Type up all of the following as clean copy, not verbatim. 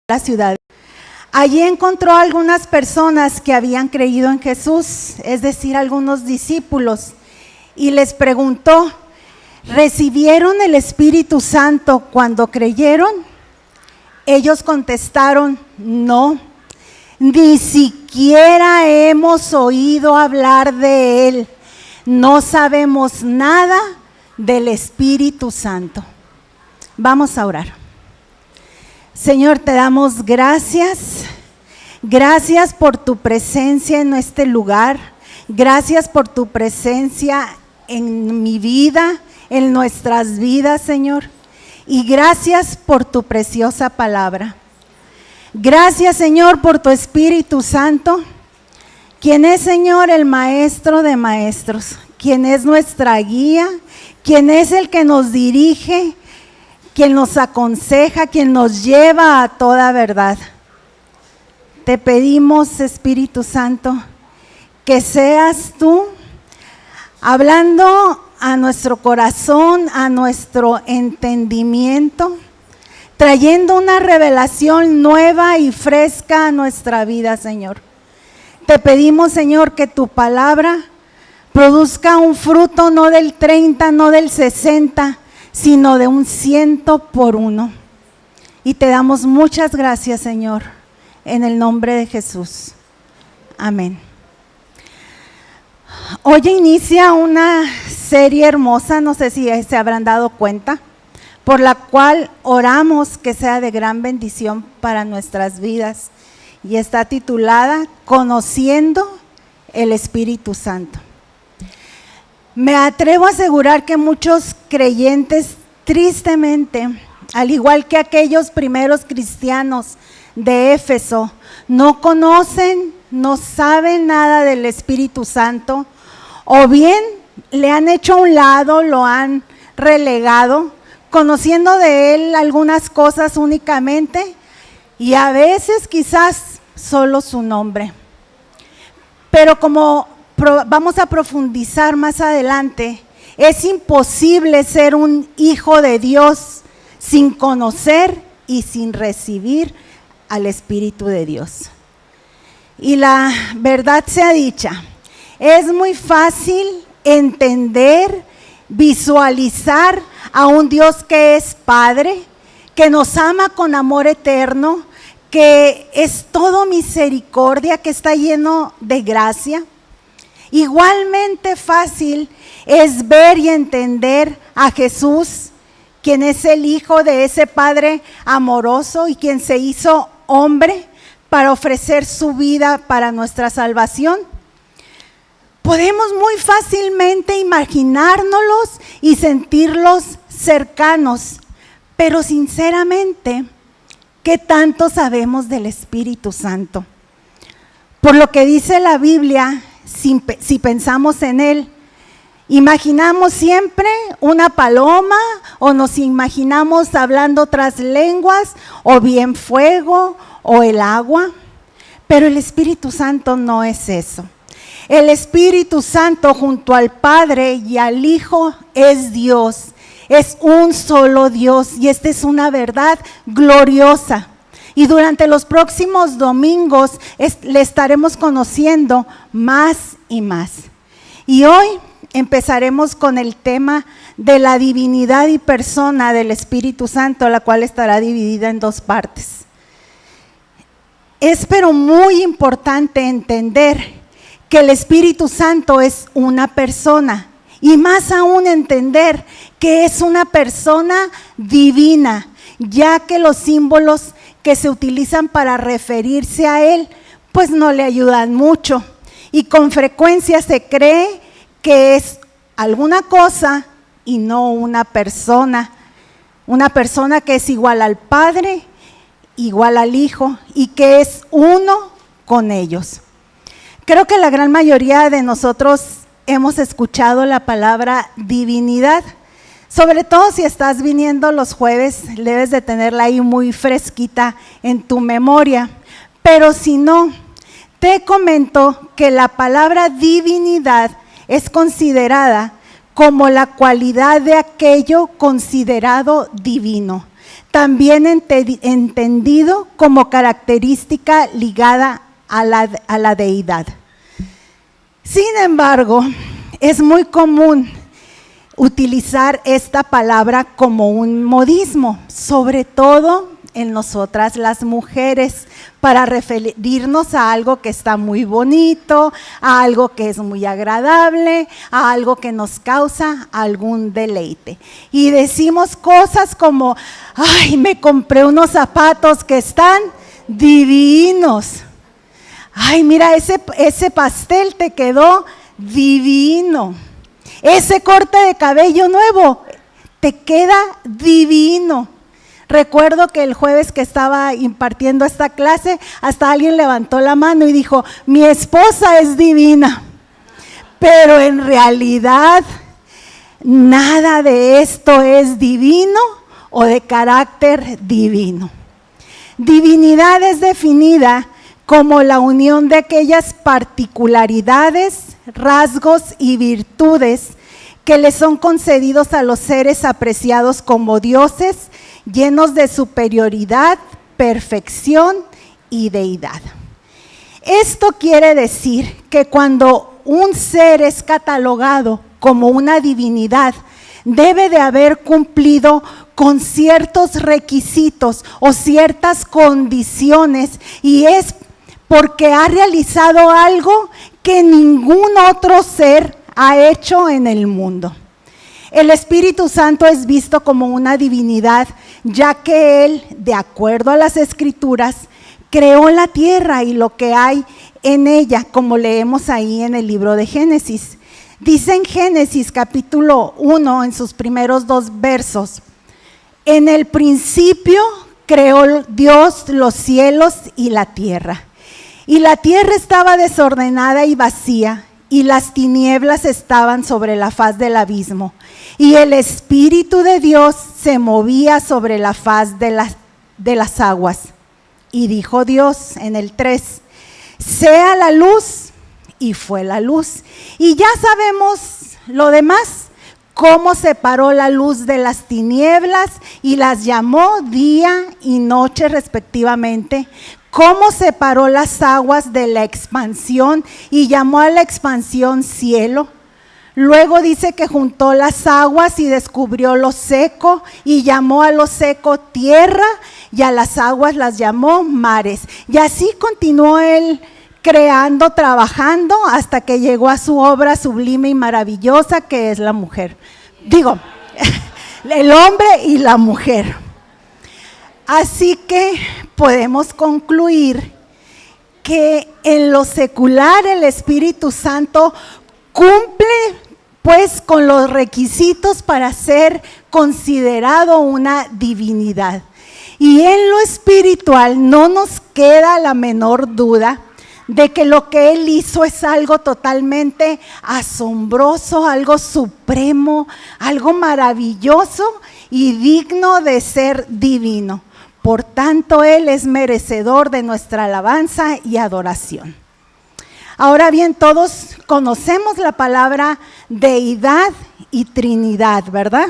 la ciudad. Allí encontró a algunas personas que habían creído en Jesús, es decir, algunos discípulos, y les preguntó: ¿recibieron el Espíritu Santo cuando creyeron? Ellos contestaron: no, ni siquiera hemos oído hablar de Él, no sabemos nada del Espíritu Santo. Vamos a orar. Señor, te damos gracias. Gracias por tu presencia en este lugar. Gracias por tu presencia en mi vida, en nuestras vidas, Señor. Y gracias por tu preciosa palabra. Gracias, Señor, por tu Espíritu Santo, quien es, Señor, el Maestro de maestros, quien es nuestra guía, quien es el que nos dirige, quien nos aconseja, quien nos lleva a toda verdad. Te pedimos, Espíritu Santo, que seas tú hablando a nuestro corazón, a nuestro entendimiento, trayendo una revelación nueva y fresca a nuestra vida, Señor. Te pedimos, Señor, que tu palabra produzca un fruto no del 30, no del 60, sino de un 100 por 1. Y te damos muchas gracias, Señor, en el nombre de Jesús. Amén. Hoy inicia una serie hermosa, no sé si se habrán dado cuenta, por la cual oramos que sea de gran bendición para nuestras vidas, y está titulada Conociendo el Espíritu Santo. Me atrevo a asegurar que muchos creyentes, tristemente, al igual que aquellos primeros cristianos de Éfeso, no conocen, no saben nada del Espíritu Santo, o bien le han hecho a un lado, lo han relegado, conociendo de él algunas cosas únicamente, y a veces quizás solo su nombre. Pero como vamos a profundizar más adelante, es imposible ser un hijo de Dios sin conocer y sin recibir al Espíritu de Dios. Y la verdad sea dicha, es muy fácil entender, visualizar a un Dios que es Padre, que nos ama con amor eterno, que es todo misericordia, que está lleno de gracia. Igualmente fácil es ver y entender a Jesús, quien es el Hijo de ese Padre amoroso y quien se hizo hombre para ofrecer su vida para nuestra salvación. Podemos muy fácilmente imaginárnoslos y sentirlos cercanos, pero sinceramente, ¿qué tanto sabemos del Espíritu Santo? Por lo que dice la Biblia, si pensamos en Él, imaginamos siempre una paloma, o nos imaginamos hablando otras lenguas, o bien fuego, o el agua, pero el Espíritu Santo no es eso. El Espíritu Santo junto al Padre y al Hijo es Dios, es un solo Dios, y esta es una verdad gloriosa. Y durante los próximos domingos le estaremos conociendo más y más. Y hoy empezaremos con el tema de la divinidad y persona del Espíritu Santo, la cual estará dividida en dos partes. Es pero muy importante entender que el Espíritu Santo es una persona, y más aún entender que es una persona divina, ya que los símbolos que se utilizan para referirse a Él, pues no le ayudan mucho, y con frecuencia se cree que es alguna cosa y no una persona que es igual al Padre, igual al Hijo, y que es uno con ellos. Creo que la gran mayoría de nosotros hemos escuchado la palabra divinidad, sobre todo si estás viniendo los jueves, debes de tenerla ahí muy fresquita en tu memoria, pero si no, te comento que la palabra divinidad es considerada como la cualidad de aquello considerado divino. también entendido como característica ligada a la deidad. Sin embargo, es muy común utilizar esta palabra como un modismo, sobre todo en nosotras las mujeres, para referirnos a algo que está muy bonito, a algo que es muy agradable, a algo que nos causa algún deleite. Y decimos cosas como, ay, me compré unos zapatos que están divinos. Ay, mira, ese pastel te quedó divino. Ese corte de cabello nuevo te queda divino. Recuerdo que el jueves que estaba impartiendo esta clase, hasta alguien levantó la mano y dijo, mi esposa es divina. Pero en realidad, nada de esto es divino o de carácter divino. Divinidad es definida como la unión de aquellas particularidades, rasgos y virtudes que le son concedidos a los seres apreciados como dioses, llenos de superioridad, perfección y deidad. Esto quiere decir que cuando un ser es catalogado como una divinidad, debe de haber cumplido con ciertos requisitos o ciertas condiciones, y es porque ha realizado algo que ningún otro ser ha hecho en el mundo. El Espíritu Santo es visto como una divinidad, ya que Él, de acuerdo a las Escrituras, creó la tierra y lo que hay en ella, como leemos ahí en el libro de Génesis. Dice en Génesis capítulo 1, en sus primeros 2 versos, en el principio creó Dios los cielos y la tierra. Y la tierra estaba desordenada y vacía, y las tinieblas estaban sobre la faz del abismo, y el Espíritu de Dios se movía sobre la faz de las aguas. Y dijo Dios en el 3, sea la luz, y fue la luz. Y ya sabemos lo demás, cómo separó la luz de las tinieblas y las llamó día y noche respectivamente, cómo separó las aguas de la expansión y llamó a la expansión cielo. Luego dice que juntó las aguas y descubrió lo seco y llamó a lo seco tierra y a las aguas las llamó mares. Y así continuó él creando, trabajando hasta que llegó a su obra sublime y maravillosa que es la mujer. Digo, el hombre y la mujer. Así que podemos concluir que en lo secular el Espíritu Santo cumple pues con los requisitos para ser considerado una divinidad. Y en lo espiritual no nos queda la menor duda de que lo que Él hizo es algo totalmente asombroso, algo supremo, algo maravilloso y digno de ser divino. Por tanto, Él es merecedor de nuestra alabanza y adoración. Ahora bien, todos conocemos la palabra deidad y trinidad, ¿verdad?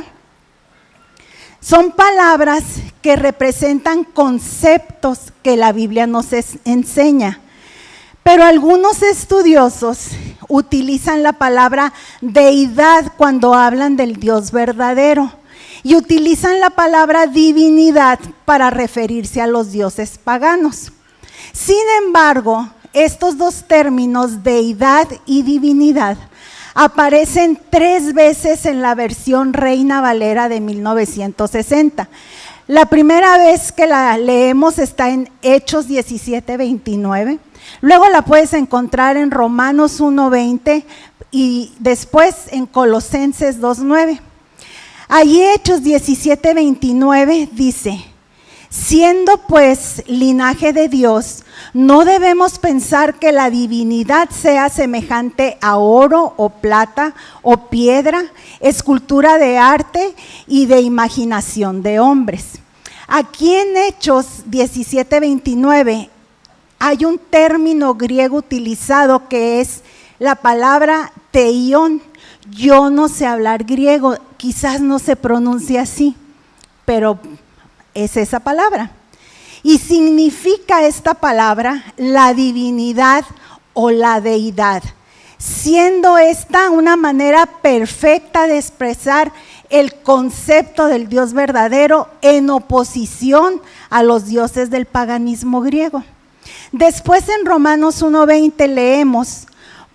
Son palabras que representan conceptos que la Biblia nos enseña. Pero algunos estudiosos utilizan la palabra deidad cuando hablan del Dios verdadero y utilizan la palabra divinidad para referirse a los dioses paganos. Sin embargo, estos dos términos, deidad y divinidad, aparecen 3 veces en la versión Reina Valera de 1960. La primera vez que la leemos está en Hechos 17:29. Luego la puedes encontrar en Romanos 1:20 y después en Colosenses 2:9. Allí Hechos 17:29 dice, siendo pues linaje de Dios, no debemos pensar que la divinidad sea semejante a oro o plata o piedra, escultura de arte y de imaginación de hombres. Aquí en Hechos 17:29 hay un término griego utilizado que es la palabra teión. Yo no sé hablar griego, quizás no se pronuncia así, pero es esa palabra. Y significa esta palabra la divinidad o la deidad, siendo esta una manera perfecta de expresar el concepto del Dios verdadero en oposición a los dioses del paganismo griego. Después en Romanos 1:20 leemos: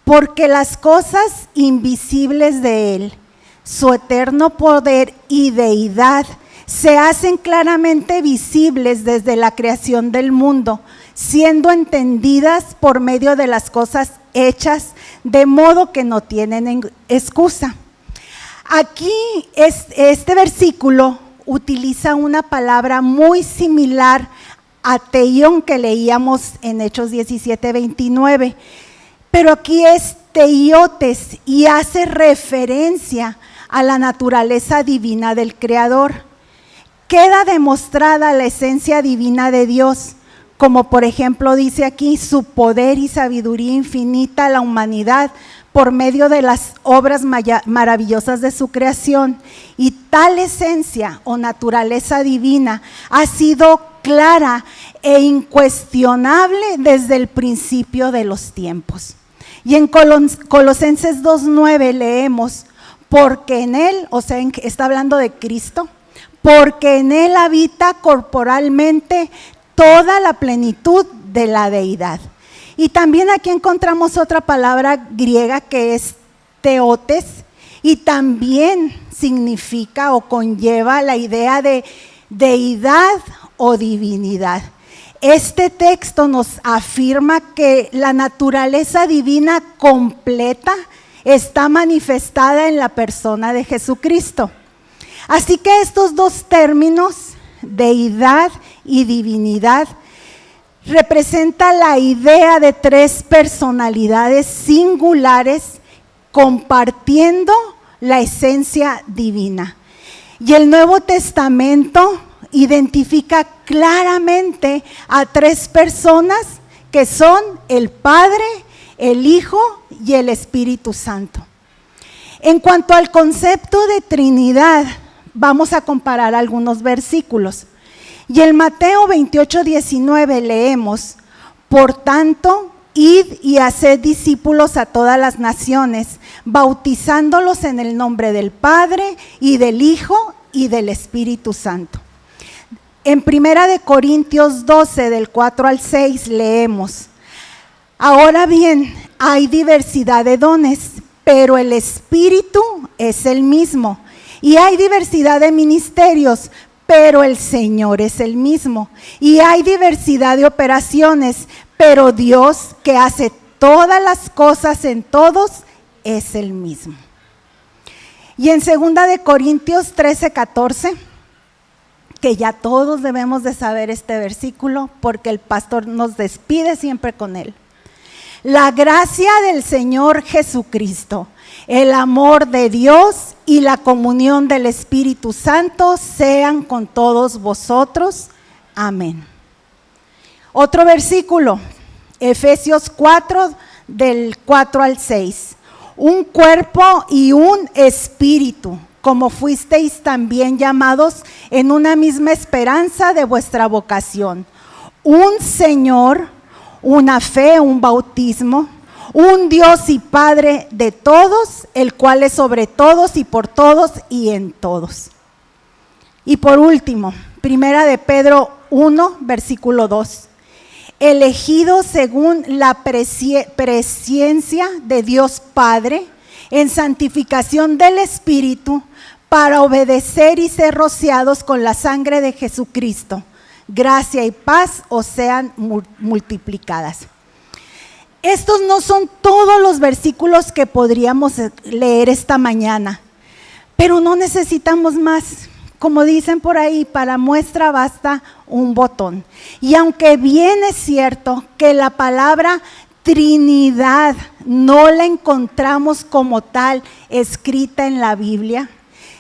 porque las cosas invisibles de Él, su eterno poder y deidad, se hacen claramente visibles desde la creación del mundo, siendo entendidas por medio de las cosas hechas, de modo que no tienen excusa. Aquí este versículo utiliza una palabra muy similar a teión que leíamos en Hechos 17:29, pero aquí es teiotes y hace referencia a la naturaleza divina del Creador. Queda demostrada la esencia divina de Dios, como por ejemplo dice aquí, su poder y sabiduría infinita a la humanidad por medio de las obras maravillosas de su creación. Y tal esencia o naturaleza divina ha sido clara e incuestionable desde el principio de los tiempos. Y en Colosenses 2:9 leemos: porque en Él, o sea, está hablando de Cristo, porque en Él habita corporalmente toda la plenitud de la deidad. Y también aquí encontramos otra palabra griega que es teotes, y también significa o conlleva la idea de deidad o divinidad. Este texto nos afirma que la naturaleza divina completa está manifestada en la persona de Jesucristo. Así que estos dos términos, deidad y divinidad, representan la idea de tres personalidades singulares compartiendo la esencia divina. Y el Nuevo Testamento identifica claramente a tres personas que son el Padre, el Hijo y el Espíritu Santo. En cuanto al concepto de Trinidad, vamos a comparar algunos versículos. Y en Mateo 28:19 leemos: por tanto, id y haced discípulos a todas las naciones, bautizándolos en el nombre del Padre y del Hijo y del Espíritu Santo. En 1 Corintios 12, del 4 al 6 leemos: ahora bien, hay diversidad de dones, pero el Espíritu es el mismo. Y hay diversidad de ministerios, pero el Señor es el mismo. Y hay diversidad de operaciones, pero Dios, que hace todas las cosas en todos, es el mismo. Y en 2 Corintios 13:14, que ya todos debemos de saber este versículo, porque el pastor nos despide siempre con él. La gracia del Señor Jesucristo, el amor de Dios y la comunión del Espíritu Santo sean con todos vosotros. Amén. Otro versículo, Efesios 4, del 4 al 6. Un cuerpo y un espíritu, como fuisteis también llamados en una misma esperanza de vuestra vocación. Un Señor, una fe, un bautismo, un Dios y Padre de todos, el cual es sobre todos y por todos y en todos. Y por último, 1 Pedro 1, versículo 2. Elegido según la presciencia de Dios Padre, en santificación del Espíritu, para obedecer y ser rociados con la sangre de Jesucristo. Gracia y paz os sean multiplicadas. Estos no son todos los versículos que podríamos leer esta mañana, pero no necesitamos más. Como dicen por ahí, para muestra basta un botón. Y aunque bien es cierto que la palabra Trinidad no la encontramos como tal escrita en la Biblia,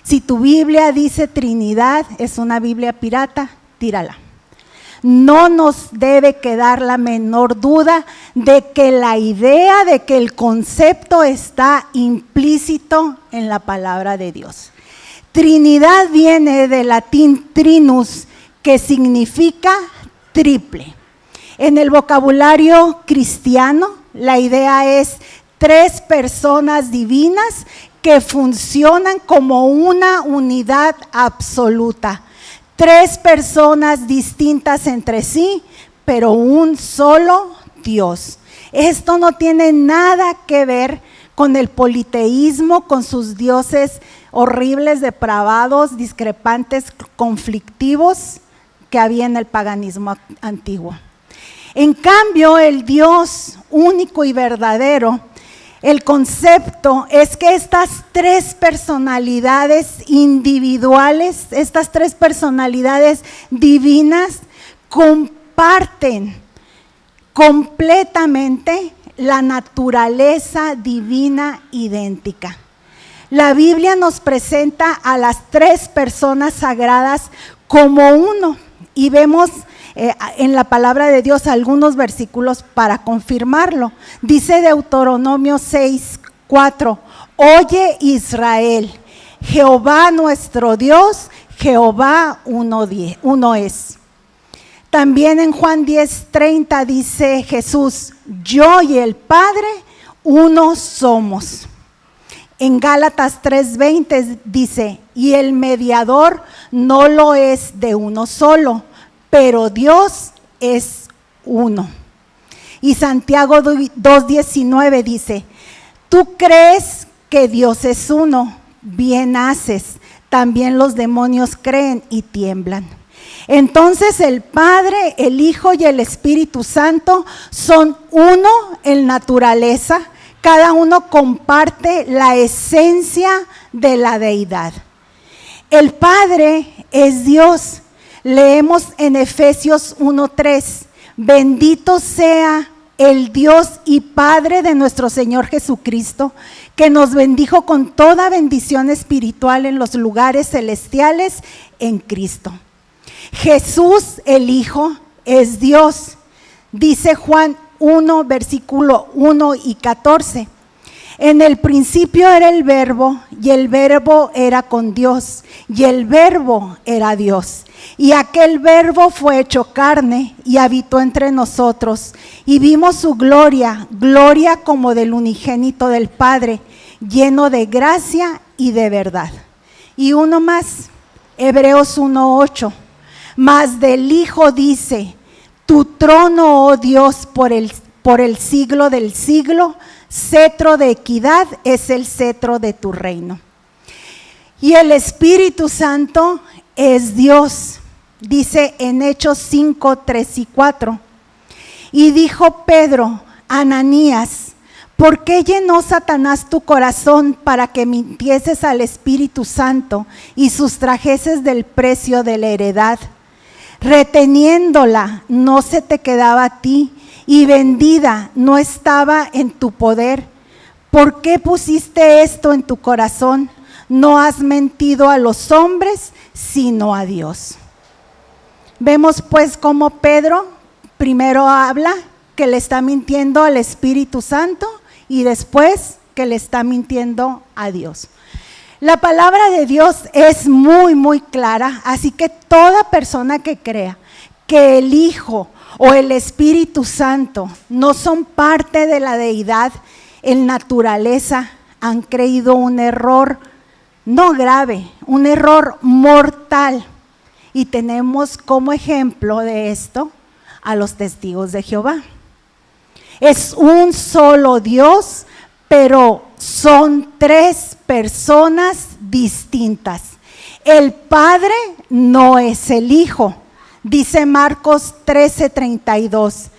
si tu Biblia dice Trinidad, es una Biblia pirata, tírala. No nos debe quedar la menor duda de que la idea, de que el concepto está implícito en la palabra de Dios. Trinidad viene del latín trinus, que significa triple. En el vocabulario cristiano, la idea es 3 personas divinas que funcionan como una unidad absoluta. 3 personas distintas entre sí, pero un solo Dios. Esto no tiene nada que ver con el politeísmo, con sus dioses horribles, depravados, discrepantes, conflictivos que había en el paganismo antiguo. En cambio, el Dios único y verdadero, el concepto es que estas 3 personalidades individuales, estas 3 personalidades divinas comparten completamente la naturaleza divina idéntica. La Biblia nos presenta a las 3 personas sagradas como uno y vemos en la palabra de Dios algunos versículos para confirmarlo. Dice Deuteronomio 6:4, oye Israel, Jehová nuestro Dios, Jehová uno es. También en Juan 10:30 dice Jesús, yo y el Padre uno somos. En Gálatas 3:20 dice, y el mediador no lo es de uno solo, pero Dios es uno. Y Santiago 2:19 dice, tú crees que Dios es uno, bien haces, también los demonios creen y tiemblan. Entonces el Padre, el Hijo y el Espíritu Santo son uno en naturaleza, cada uno comparte la esencia de la deidad. El Padre es Dios. Leemos en Efesios 1:3, bendito sea el Dios y Padre de nuestro Señor Jesucristo, que nos bendijo con toda bendición espiritual en los lugares celestiales en Cristo. Jesús el Hijo es Dios. Dice Juan 1, versículo 1 y 14. En el principio era el Verbo, y el Verbo era con Dios, y el Verbo era Dios. Y aquel Verbo fue hecho carne y habitó entre nosotros, y vimos su gloria, gloria como del unigénito del Padre, lleno de gracia y de verdad. Y uno más, Hebreos 1:8. Mas del Hijo dice, tu trono, oh Dios, por el siglo del siglo, cetro de equidad es el cetro de tu reino. Y el Espíritu Santo es Dios, dice en Hechos 5:3 y 4. Y dijo Pedro, Ananías, ¿por qué llenó Satanás tu corazón para que mintieses al Espíritu Santo y sustrajeses del precio de la heredad? Reteniéndola no se te quedaba a ti, y vendida no estaba en tu poder. ¿Por qué pusiste esto en tu corazón? No has mentido a los hombres, sino a Dios. Vemos pues cómo Pedro primero habla que le está mintiendo al Espíritu Santo y después que le está mintiendo a Dios. La palabra de Dios es muy, muy clara, así que toda persona que crea que el Hijo o el Espíritu Santo no son parte de la deidad en naturaleza, han creído un error no grave, un error mortal. Y tenemos como ejemplo de esto a los testigos de Jehová. Es un solo Dios, pero son 3 personas distintas. El Padre no es el Hijo, dice Marcos 13:32.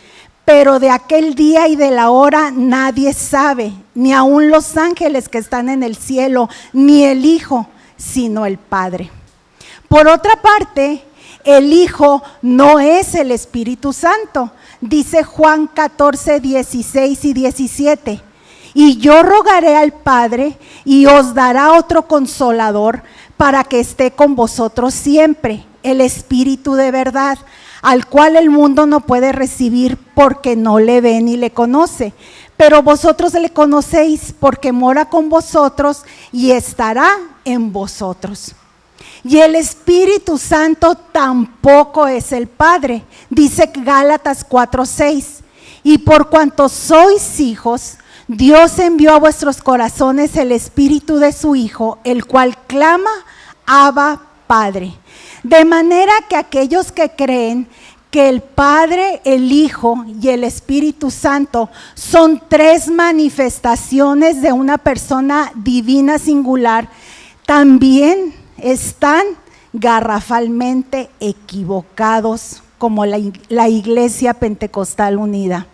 Pero de aquel día y de la hora nadie sabe, ni aun los ángeles que están en el cielo, ni el Hijo, sino el Padre. Por otra parte, el Hijo no es el Espíritu Santo, dice Juan 14:16 y 17. Y yo rogaré al Padre y os dará otro consolador para que esté con vosotros siempre, el Espíritu de verdad, al cual el mundo no puede recibir porque no le ve ni le conoce. Pero vosotros le conocéis porque mora con vosotros y estará en vosotros. Y el Espíritu Santo tampoco es el Padre. Dice Gálatas 4:6. Y por cuanto sois hijos, Dios envió a vuestros corazones el Espíritu de su Hijo, el cual clama, Abba, Padre. De manera que aquellos que creen que el Padre, el Hijo y el Espíritu Santo son tres manifestaciones de una persona divina singular, también están garrafalmente equivocados como la Iglesia Pentecostal Unida.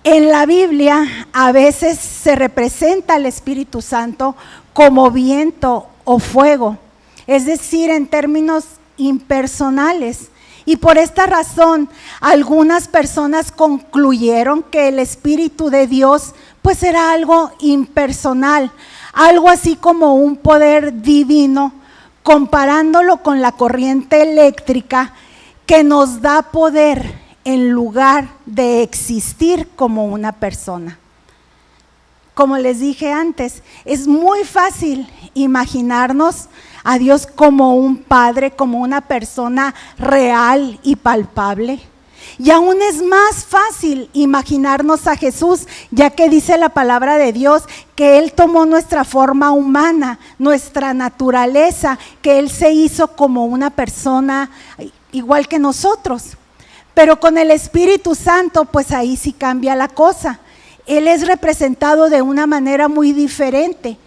En la Biblia a veces se representa al Espíritu Santo como viento o fuego, es decir, en términos impersonales. Y por esta razón, algunas personas concluyeron que el Espíritu de Dios pues era algo impersonal, algo así como un poder divino, comparándolo con la corriente eléctrica que nos da poder en lugar de existir como una persona. Como les dije antes, es muy fácil imaginarnos a Dios como un padre, como una persona real y palpable. Y aún es más fácil imaginarnos a Jesús, ya que dice la palabra de Dios que Él tomó nuestra forma humana, nuestra naturaleza, que Él se hizo como una persona igual que nosotros. Pero con el Espíritu Santo, pues ahí sí cambia la cosa. Él es representado de una manera muy diferente.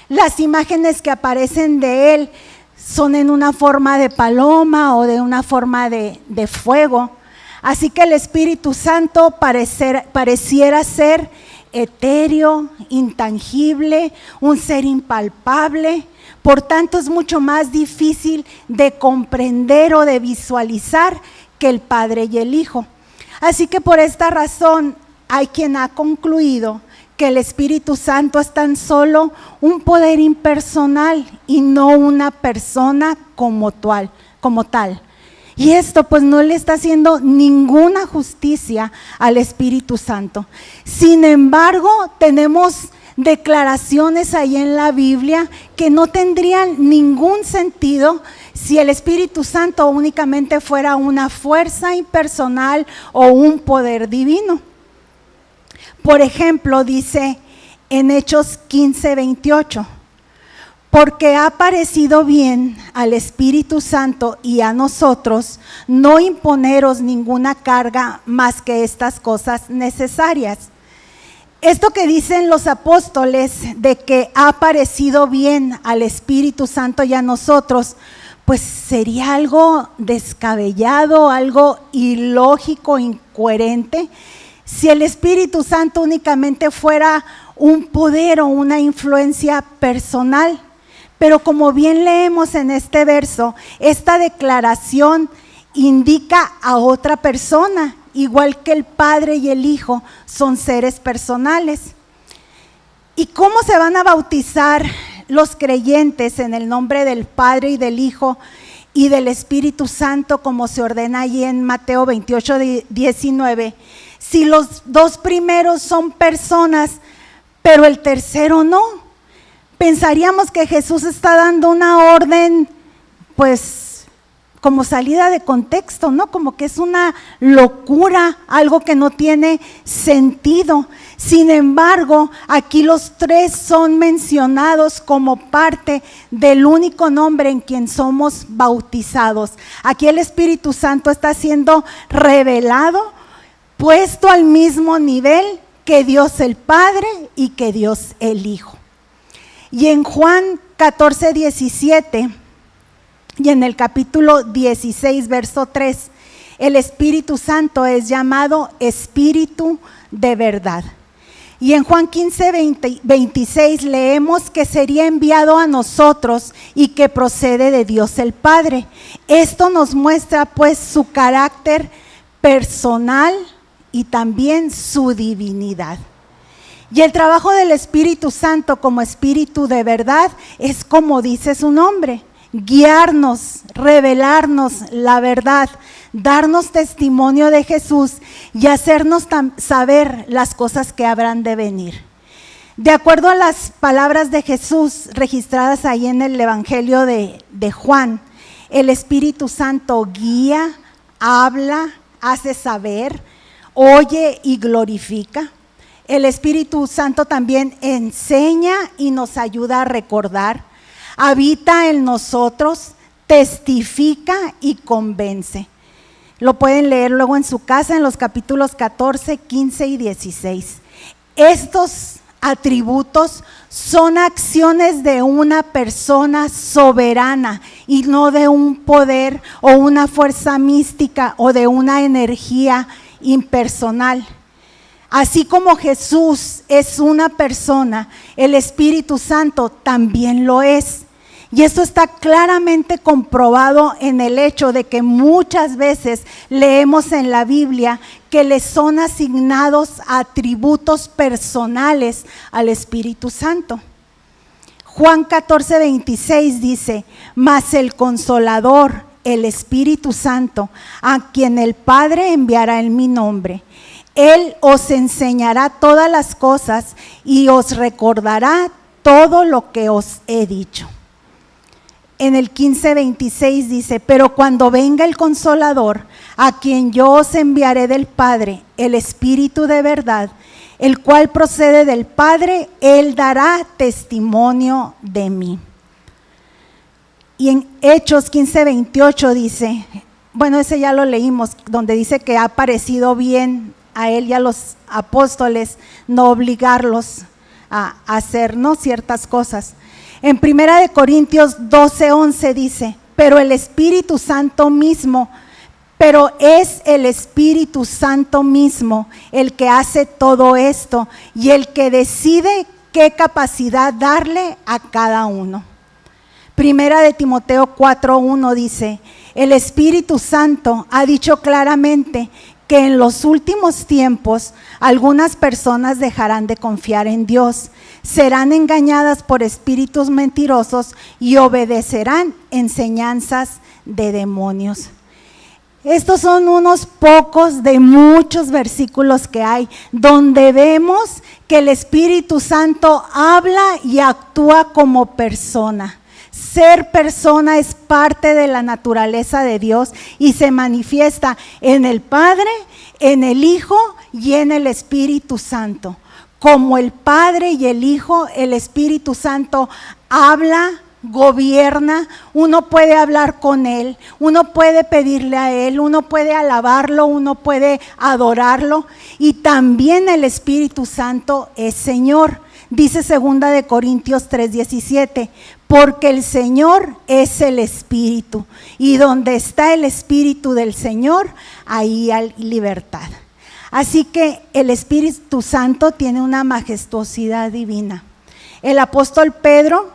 Las imágenes que aparecen de Él son en una forma de paloma o de una forma de fuego. Así que el Espíritu Santo pareciera ser etéreo, intangible, un ser impalpable. Por tanto, es mucho más difícil de comprender o de visualizar que el Padre y el Hijo. Así que por esta razón hay quien ha concluido que el Espíritu Santo es tan solo un poder impersonal y no una persona como tal. Y esto pues no le está haciendo ninguna justicia al Espíritu Santo. Sin embargo, tenemos declaraciones ahí en la Biblia que no tendrían ningún sentido si el Espíritu Santo únicamente fuera una fuerza impersonal o un poder divino. Por ejemplo, dice en Hechos 15:28, porque ha parecido bien al Espíritu Santo y a nosotros no imponeros ninguna carga más que estas cosas necesarias. Esto que dicen los apóstoles de que ha parecido bien al Espíritu Santo y a nosotros, pues sería algo descabellado, algo ilógico, incoherente, si el Espíritu Santo únicamente fuera un poder o una influencia personal. Pero como bien leemos en este verso, esta declaración indica a otra persona, igual que el Padre y el Hijo son seres personales. ¿Y cómo se van a bautizar los creyentes en el nombre del Padre y del Hijo y del Espíritu Santo, como se ordena allí en Mateo 28:19? Si los dos primeros son personas, pero el tercero no. Pensaríamos que Jesús está dando una orden, pues, como salida de contexto, ¿no? Como que es una locura, algo que no tiene sentido. Sin embargo, aquí los tres son mencionados como parte del único nombre en quien somos bautizados. Aquí el Espíritu Santo está siendo revelado, puesto al mismo nivel que Dios el Padre y que Dios el Hijo. Y en Juan 14:17 y en el capítulo 16, verso 3, el Espíritu Santo es llamado Espíritu de verdad. Y en Juan 15:26 leemos que sería enviado a nosotros y que procede de Dios el Padre. Esto nos muestra pues su carácter personal y también su divinidad. Y el trabajo del Espíritu Santo como Espíritu de verdad es como dice su nombre: guiarnos, revelarnos la verdad, darnos testimonio de Jesús y hacernos saber las cosas que habrán de venir. De acuerdo a las palabras de Jesús registradas ahí en el Evangelio de Juan, el Espíritu Santo guía, habla, hace saber, oye y glorifica. El Espíritu Santo también enseña y nos ayuda a recordar, habita en nosotros, testifica y convence. Lo pueden leer luego en su casa en los capítulos 14, 15 y 16. Estos atributos son acciones de una persona soberana y no de un poder o una fuerza mística o de una energía impersonal. Así como Jesús es una persona, el Espíritu Santo también lo es. Y esto está claramente comprobado en el hecho de que muchas veces leemos en la Biblia que le son asignados atributos personales al Espíritu Santo. Juan 14:26 dice: mas el Consolador, el Espíritu Santo, a quien el Padre enviará en mi nombre, Él os enseñará todas las cosas y os recordará todo lo que os he dicho. En el 15:26 dice: pero cuando venga el Consolador, a quien yo os enviaré del Padre, el Espíritu de verdad, el cual procede del Padre, Él dará testimonio de mí. Y en Hechos 15:28 dice, bueno, ese ya lo leímos, donde dice que ha parecido bien a Él y a los apóstoles no obligarlos a hacer, ¿no?, ciertas cosas. En 1 Corintios 12:11 dice: pero el Espíritu Santo mismo, pero es el Espíritu Santo mismo el que hace todo esto y el que decide qué capacidad darle a cada uno. 1 Timoteo 4:1 dice: el Espíritu Santo ha dicho claramente que en los últimos tiempos algunas personas dejarán de confiar en Dios, serán engañadas por espíritus mentirosos y obedecerán enseñanzas de demonios. Estos son unos pocos de muchos versículos que hay donde vemos que el Espíritu Santo habla y actúa como persona. Ser persona es parte de la naturaleza de Dios y se manifiesta en el Padre, en el Hijo y en el Espíritu Santo. Como el Padre y el Hijo, el Espíritu Santo habla, gobierna, uno puede hablar con Él, uno puede pedirle a Él, uno puede alabarlo, uno puede adorarlo, y también el Espíritu Santo es Señor. Dice 2 Corintios 3:17, porque el Señor es el Espíritu, y donde está el Espíritu del Señor, ahí hay libertad. Así que el Espíritu Santo tiene una majestuosidad divina. El apóstol Pedro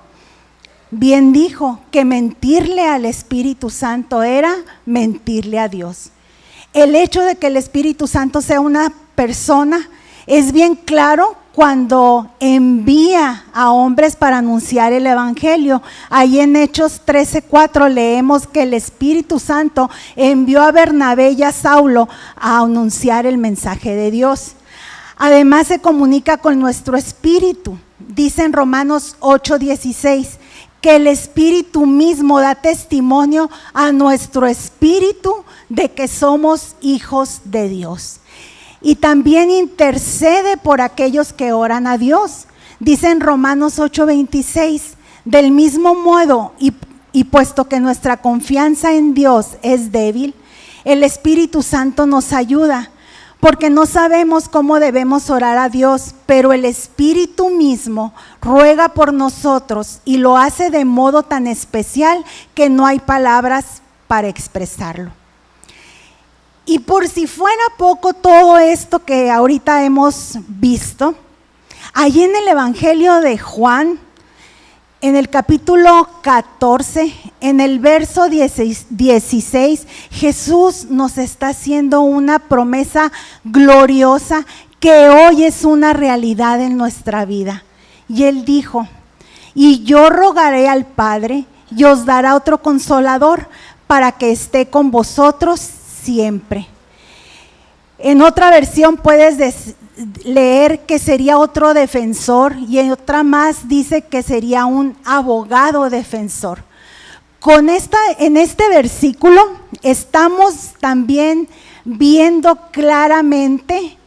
bien dijo que mentirle al Espíritu Santo era mentirle a Dios. El hecho de que el Espíritu Santo sea una persona es bien claro cuando envía a hombres para anunciar el Evangelio. Ahí en Hechos 13:4 leemos que el Espíritu Santo envió a Bernabé y a Saulo a anunciar el mensaje de Dios. Además se comunica con nuestro espíritu. Dice en Romanos 8:16 que el Espíritu mismo da testimonio a nuestro espíritu de que somos hijos de Dios. Y también intercede por aquellos que oran a Dios. Dice en Romanos 8:26, del mismo modo, y puesto que nuestra confianza en Dios es débil, el Espíritu Santo nos ayuda, porque no sabemos cómo debemos orar a Dios, pero el Espíritu mismo ruega por nosotros y lo hace de modo tan especial que no hay palabras para expresarlo. Y por si fuera poco todo esto que ahorita hemos visto, ahí en el Evangelio de Juan, en el capítulo 14, en el verso 16, Jesús nos está haciendo una promesa gloriosa que hoy es una realidad en nuestra vida. Y Él dijo: y yo rogaré al Padre y os dará otro consolador para que esté con vosotros siempre. En otra versión puedes leer que sería otro defensor, y en otra más dice que sería un abogado defensor. En este versículo estamos también viendo claramente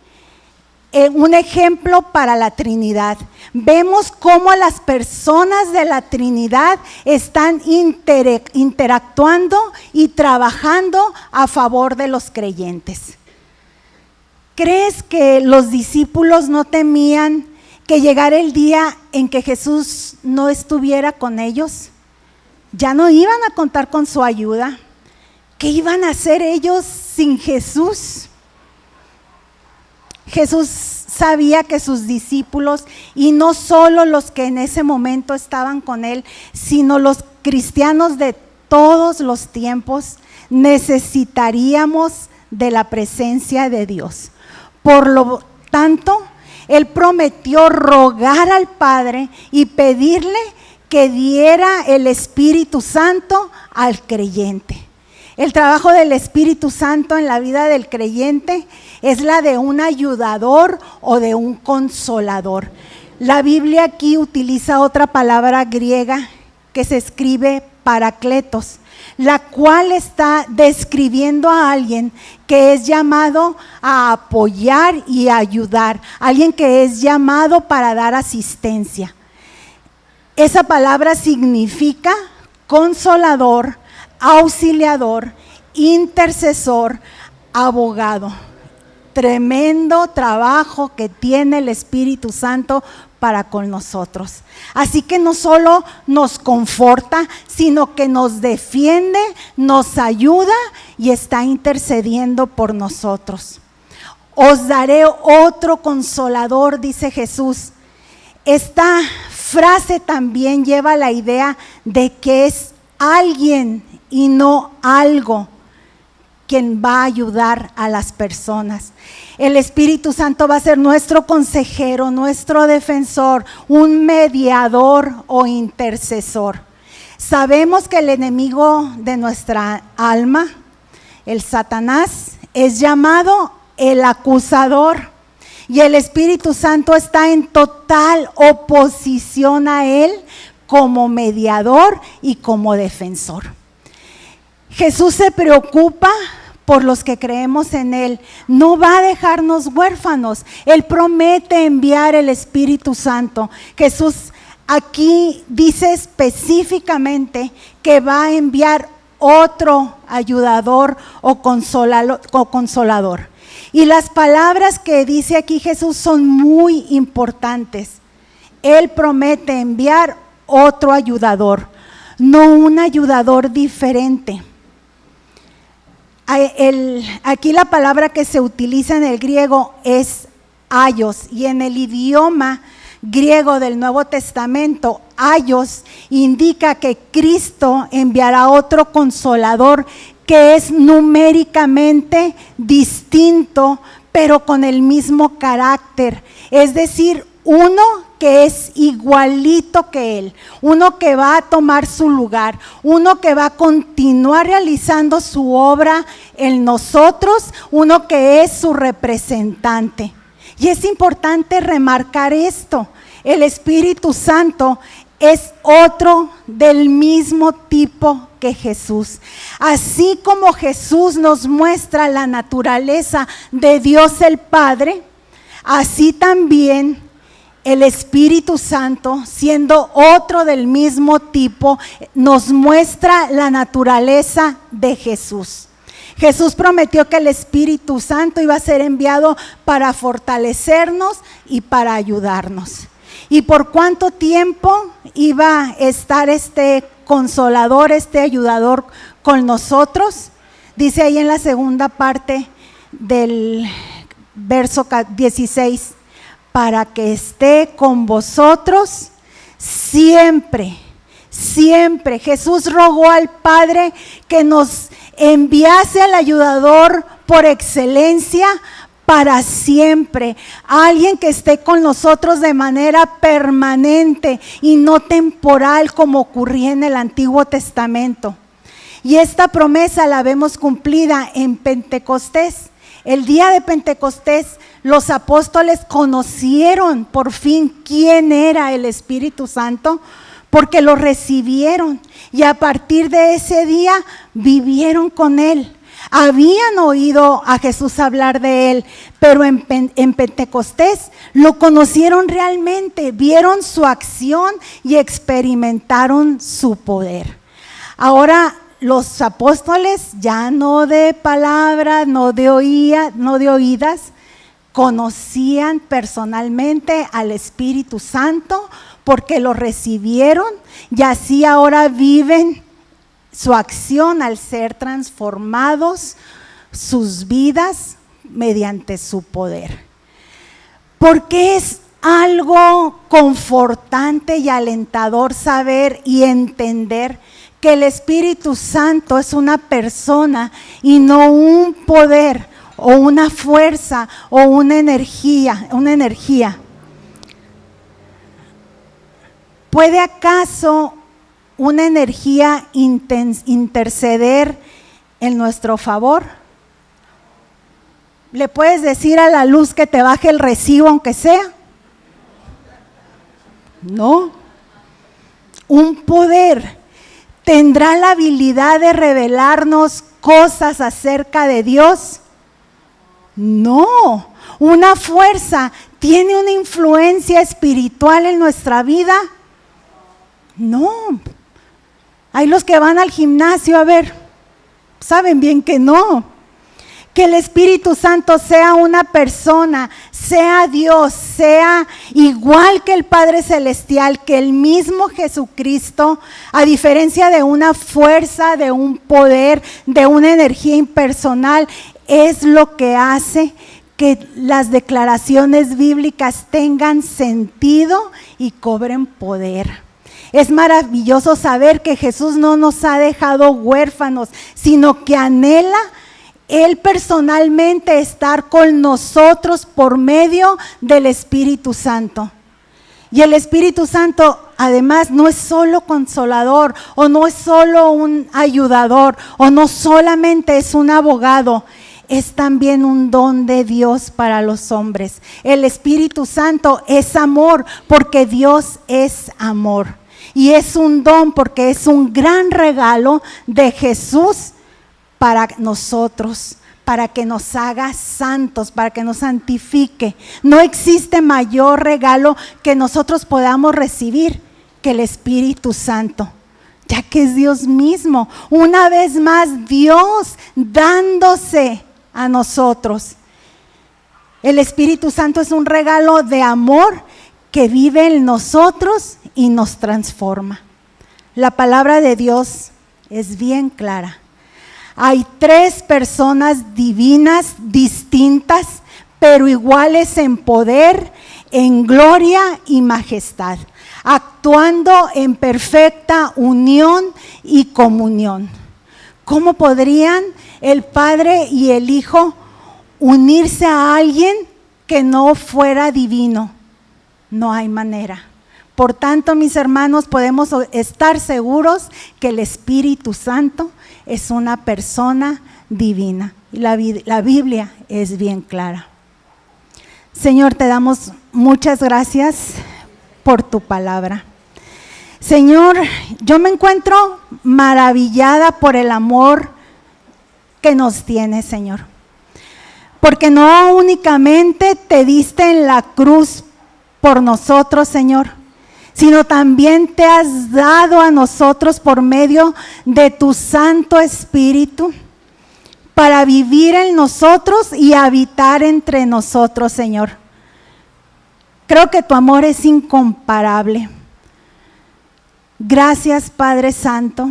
un ejemplo para la Trinidad. Vemos cómo las personas de la Trinidad están interactuando y trabajando a favor de los creyentes. ¿Crees que los discípulos no temían que llegara el día en que Jesús no estuviera con ellos? Ya no iban a contar con su ayuda. ¿Qué iban a hacer ellos sin Jesús? Jesús sabía que sus discípulos, y no solo los que en ese momento estaban con él, sino los cristianos de todos los tiempos, necesitaríamos de la presencia de Dios. Por lo tanto, él prometió rogar al Padre y pedirle que diera el Espíritu Santo al creyente. El trabajo del Espíritu Santo en la vida del creyente es la de un ayudador o de un consolador. La Biblia aquí utiliza otra palabra griega que se escribe parakletos, la cual está describiendo a alguien que es llamado a apoyar y a ayudar, alguien que es llamado para dar asistencia. Esa palabra significa consolador, auxiliador, intercesor, abogado. Tremendo trabajo que tiene el Espíritu Santo para con nosotros. Así que no solo nos conforta, sino que nos defiende, nos ayuda y está intercediendo por nosotros. Os daré otro consolador, dice Jesús. Esta frase también lleva la idea de que es alguien y no algo quien va a ayudar a las personas. El Espíritu Santo va a ser nuestro consejero, nuestro defensor, un mediador o intercesor. Sabemos que el enemigo de nuestra alma, el Satanás, es llamado el acusador, y el Espíritu Santo está en total oposición a él como mediador y como defensor. Jesús se preocupa por los que creemos en él. No va a dejarnos huérfanos. Él promete enviar el Espíritu Santo. Jesús aquí dice específicamente que va a enviar otro ayudador o consolador. Y las palabras que dice aquí Jesús son muy importantes. Él promete enviar otro ayudador, no un ayudador diferente. Aquí la palabra que se utiliza en el griego es aios, y en el idioma griego del Nuevo Testamento, aios indica que Cristo enviará otro consolador que es numéricamente distinto, pero con el mismo carácter, es decir, uno que es igualito que él, uno que va a tomar su lugar, uno que va a continuar realizando su obra en nosotros, uno que es su representante. Y es importante remarcar esto: el Espíritu Santo es otro del mismo tipo que Jesús. Así como Jesús nos muestra la naturaleza de Dios el Padre, así también el Espíritu Santo, siendo otro del mismo tipo, nos muestra la naturaleza de Jesús. Jesús prometió que el Espíritu Santo iba a ser enviado para fortalecernos y para ayudarnos. ¿Y por cuánto tiempo iba a estar este consolador, este ayudador con nosotros? Dice ahí en la segunda parte del verso 16, para que esté con vosotros siempre, siempre. Jesús rogó al Padre que nos enviase al ayudador por excelencia para siempre, alguien que esté con nosotros de manera permanente y no temporal como ocurría en el Antiguo Testamento. Y esta promesa la vemos cumplida en Pentecostés. El día de Pentecostés, los apóstoles conocieron por fin quién era el Espíritu Santo, porque lo recibieron y a partir de ese día vivieron con Él. Habían oído a Jesús hablar de Él, pero en Pentecostés lo conocieron realmente, vieron su acción y experimentaron su poder. Ahora los apóstoles ya no de palabras, no de oídas, conocían personalmente al Espíritu Santo porque lo recibieron y así ahora viven su acción al ser transformados, sus vidas mediante su poder. Porque es algo confortante y alentador saber y entender que el Espíritu Santo es una persona y no un poder o una fuerza o una energía. ¿Puede acaso una energía interceder en nuestro favor? ¿Le puedes decir a la luz que te baje el recibo aunque sea? No. Un poder tendrá la habilidad de revelarnos cosas acerca de Dios. No. Una fuerza tiene una influencia espiritual en nuestra vida. No. Hay los que van al gimnasio, a ver, saben bien que no. Que el Espíritu Santo sea una persona, sea Dios, sea igual que el Padre Celestial, que el mismo Jesucristo, a diferencia de una fuerza, de un poder, de una energía impersonal, es lo que hace que las declaraciones bíblicas tengan sentido y cobren poder. Es maravilloso saber que Jesús no nos ha dejado huérfanos, sino que anhela Él personalmente estar con nosotros por medio del Espíritu Santo. Y el Espíritu Santo además no es solo consolador, o no es solo un ayudador, o no solamente es un abogado, es también un don de Dios para los hombres. El Espíritu Santo es amor, porque Dios es amor. Y es un don porque es un gran regalo de Jesús para nosotros, para que nos haga santos, para que nos santifique. No existe mayor regalo que nosotros podamos recibir que el Espíritu Santo, ya que es Dios mismo. Una vez más, Dios dándose a nosotros. El Espíritu Santo es un regalo de amor que vive en nosotros y nos transforma. La palabra de Dios es bien clara. Hay 3 personas divinas distintas, pero iguales en poder, en gloria y majestad, actuando en perfecta unión y comunión. ¿Cómo podrían el Padre y el Hijo unirse a alguien que no fuera divino? No hay manera. Por tanto, mis hermanos, podemos estar seguros que el Espíritu Santo es una persona divina. Y la Biblia es bien clara. Señor, te damos muchas gracias por tu palabra. Señor, yo me encuentro maravillada por el amor que nos tienes, Señor. Porque no únicamente te diste en la cruz por nosotros, Señor, sino también te has dado a nosotros por medio de tu Santo Espíritu para vivir en nosotros y habitar entre nosotros, Señor. Creo que tu amor es incomparable. Gracias, Padre Santo.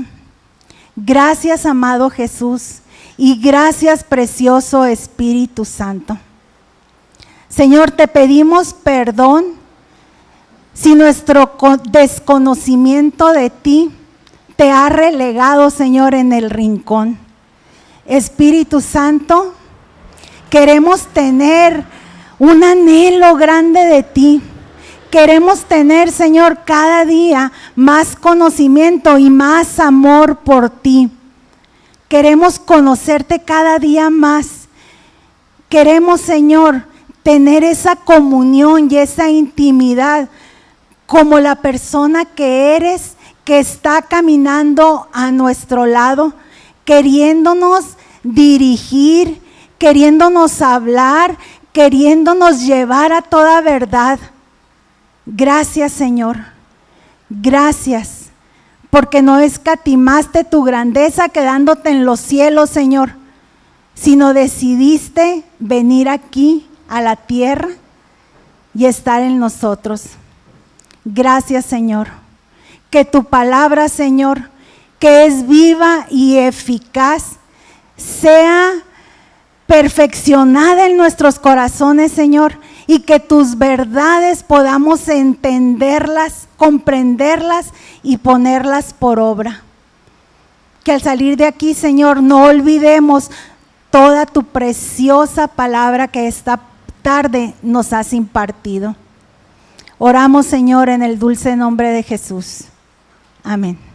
Gracias, amado Jesús. Y gracias, precioso Espíritu Santo. Señor, te pedimos perdón si nuestro desconocimiento de ti te ha relegado, Señor, en el rincón. Espíritu Santo, queremos tener un anhelo grande de ti. Queremos tener, Señor, cada día más conocimiento y más amor por ti. Queremos conocerte cada día más. Queremos, Señor, tener esa comunión y esa intimidad como la persona que eres, que está caminando a nuestro lado, queriéndonos dirigir, queriéndonos hablar, queriéndonos llevar a toda verdad. Gracias, Señor. Gracias, porque no escatimaste tu grandeza quedándote en los cielos, Señor, sino decidiste venir aquí a la tierra y estar en nosotros. Gracias, Señor. Que tu palabra, Señor, que es viva y eficaz, sea perfeccionada en nuestros corazones, Señor, y que tus verdades podamos entenderlas, comprenderlas y ponerlas por obra. Que al salir de aquí, Señor, no olvidemos toda tu preciosa palabra que esta tarde nos has impartido. Oramos, Señor, en el dulce nombre de Jesús. Amén.